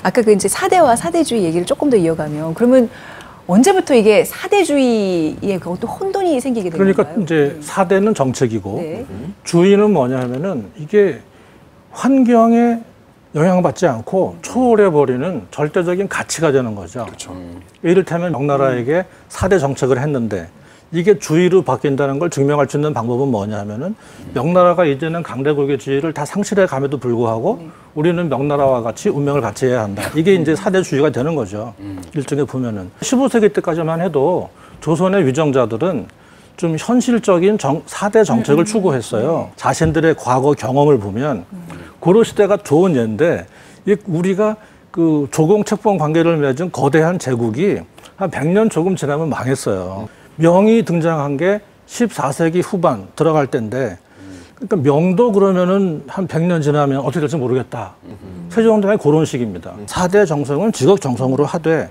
아까 그 이제 사대와 사대주의 얘기를 조금 더 이어가면 그러면 언제부터 이게 사대주의에 그 어떤 혼돈이 생기게 되는 그러니까 건가요? 이제 사대는 정책이고 네. 주의는 뭐냐면은 이게 환경에 영향받지 않고 초월해버리는 절대적인 가치가 되는 거죠. 그렇죠. 이를테면 명나라에게 사대 정책을 했는데 이게 주의로 바뀐다는 걸 증명할 수 있는 방법은 뭐냐 하면은 명나라가 이제는 강대국의주의를 다 상실해 감에도 불구하고 우리는 명나라와 같이 운명을 같이 해야 한다. 이게 이제 사대주의가 되는 거죠. 일종의 보면은 15세기 때까지만 해도 조선의 위정자들은 좀 현실적인 사대 정책을 추구했어요. 자신들의 과거 경험을 보면 고려 시대가 좋은 예인데 우리가 그 조공책봉 관계를 맺은 거대한 제국이 한 100년 조금 지나면 망했어요. 명이 등장한 게 14세기 후반 들어갈 때인데 그러니까 명도 그러면은 한 100년 지나면 어떻게 될지 모르겠다. 세종대왕이 그런 식입니다. 4대 정성은 지극정성으로 하되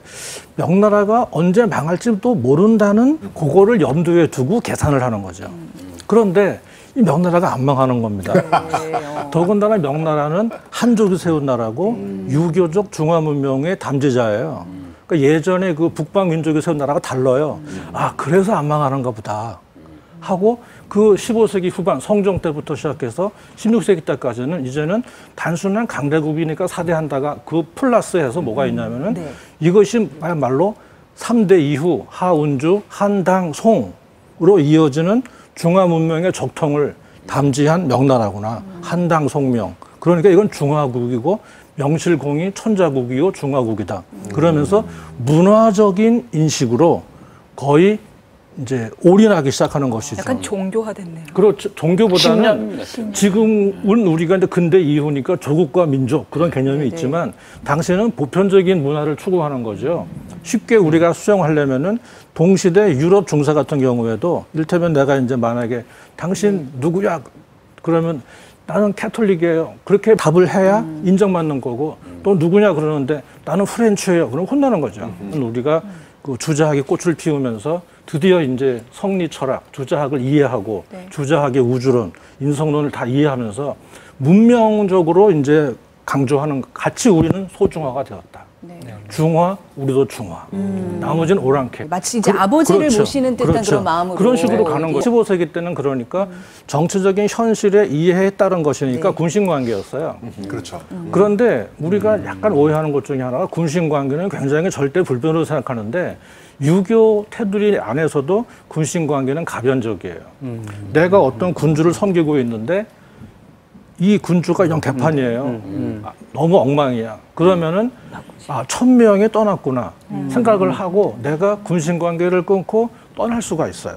명나라가 언제 망할지도 모른다는 그거를 염두에 두고 계산을 하는 거죠. 그런데 이 명나라가 안 망하는 겁니다. 더군다나 명나라는 한족이 세운 나라고 유교적 중화문명의 담지자예요. 그러니까 예전에 그 북방민족이 세운 나라가 달라요. 아, 그래서 안 망하는가 보다 하고 그 15세기 후반 성종 때부터 시작해서 16세기 때까지는 이제는 단순한 강대국이니까 사대한다가 그 플러스해서 뭐가 있냐면은 이것이 말로 3대 이후 하운주, 한당, 송으로 이어지는 중화문명의 적통을 담지한 명나라구나. 한당, 송명. 그러니까 이건 중화국이고 명실공히 천자국이고 중화국이다. 그러면서 문화적인 인식으로 거의 이제 올인하기 시작하는 것이죠. 약간 종교화됐네요. 그렇죠. 종교보다는 지금은 우리가 이제 근대 이후니까 조국과 민족 그런 개념이 있지만 당시에는 보편적인 문화를 추구하는 거죠. 쉽게 우리가 수용하려면은 동시대 유럽 중세 같은 경우에도 이를테면 내가 이제 만약에 당신 누구야? 그러면 나는 캐톨릭이에요. 그렇게 답을 해야 인정받는 거고 또 누구냐 그러는데 나는 프렌치예요. 그럼 혼나는 거죠. 우리가 그 주자학의 꽃을 피우면서 드디어 이제 성리 철학, 주자학을 이해하고 주자학의 우주론, 인성론을 다 이해하면서 문명적으로 이제 강조하는 같이 우리는 소중화가 되었다. 중화, 우리도 중화. 나머지는 오랑캐. 마치 이제 아버지를 모시는 듯한 그런 마음으로. 그런 식으로 가는 거죠. 15세기 때는 그러니까 정치적인 현실의 이해에 따른 것이니까 군신관계였어요. 그렇죠. 그런데 우리가 약간 오해하는 것 중에 하나가 군신관계는 굉장히 절대 불변으로 생각하는데 유교 테두리 안에서도 군신관계는 가변적이에요. 내가 어떤 군주를 섬기고 있는데 이 군주가 영 개판이에요. 너무 엉망이야. 그러면은 1000명이 떠났구나 생각을 하고 내가 군신관계를 끊고 떠날 수가 있어요.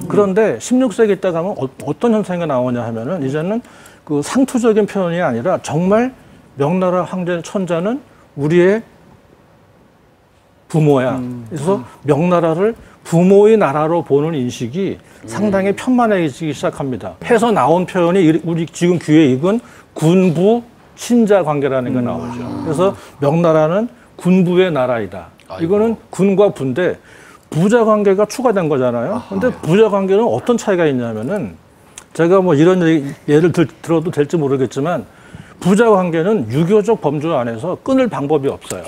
그런데 16세기 때 가면 어떤 현상이 나오냐 하면은 이제는 그 상투적인 표현이 아니라 정말 명나라 황제 천자는 우리의 부모야. 그래서 명나라를 부모의 나라로 보는 인식이 상당히 편만해지기 시작합니다. 해서 나온 표현이 우리 지금 귀에 익은 군부 친자 관계라는 게 나오죠. 그래서 명나라는 군부의 나라이다. 이거는 군과 부인데 부자 관계가 추가된 거잖아요. 근데 부자 관계는 어떤 차이가 있냐면은 제가 뭐 이런 예를 들어도 될지 모르겠지만 부자 관계는 유교적 범주 안에서 끊을 방법이 없어요.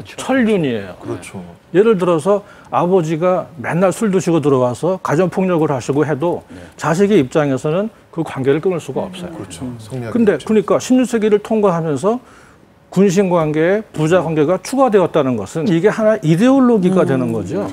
천륜이에요. 그렇죠. 예를 들어서 아버지가 맨날 술 드시고 들어와서 가정폭력을 하시고 해도 자식의 입장에서는 그 관계를 끊을 수가 없어요. 그렇죠. 근데 그러니까 16세기를 통과하면서 군신 관계에 부자 관계가 추가되었다는 것은 이게 하나의 이데올로기가 되는 거죠.